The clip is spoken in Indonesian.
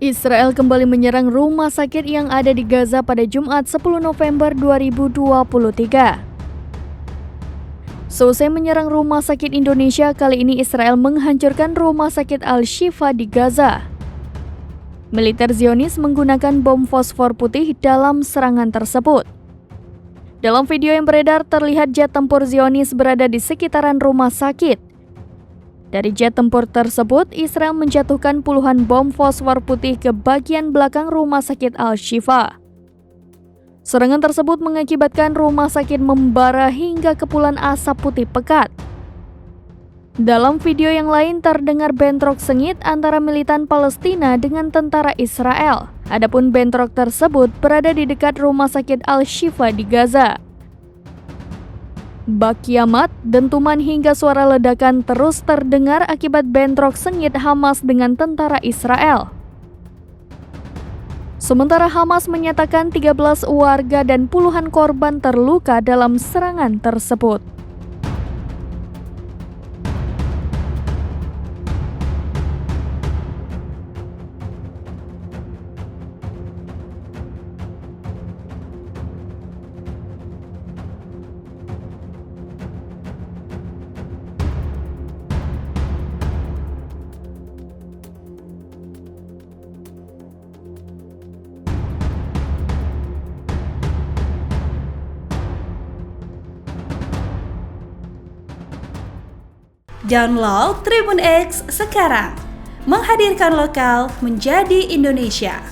Israel kembali menyerang rumah sakit yang ada di Gaza pada Jumat 10 November 2023. Selesai menyerang rumah sakit Indonesia, kali ini Israel menghancurkan rumah sakit Al-Shifa di Gaza. Militer Zionis menggunakan bom fosfor putih dalam serangan tersebut. Dalam video yang beredar, terlihat jet tempur Zionis berada di sekitaran rumah sakit. Dari jet tempur tersebut, Israel menjatuhkan puluhan bom fosfor putih ke bagian belakang rumah sakit Al-Shifa. Serangan tersebut mengakibatkan rumah sakit membara hingga kepulan asap putih pekat. Dalam video yang lain terdengar bentrok sengit antara militan Palestina dengan tentara Israel. Adapun bentrok tersebut berada di dekat rumah sakit Al-Shifa di Gaza. Bak kiamat, dentuman hingga suara ledakan terus terdengar akibat bentrok sengit Hamas dengan tentara Israel. Sementara Hamas menyatakan 13 warga dan puluhan korban terluka dalam serangan tersebut. Download Tribun X sekarang, menghadirkan lokal menjadi Indonesia.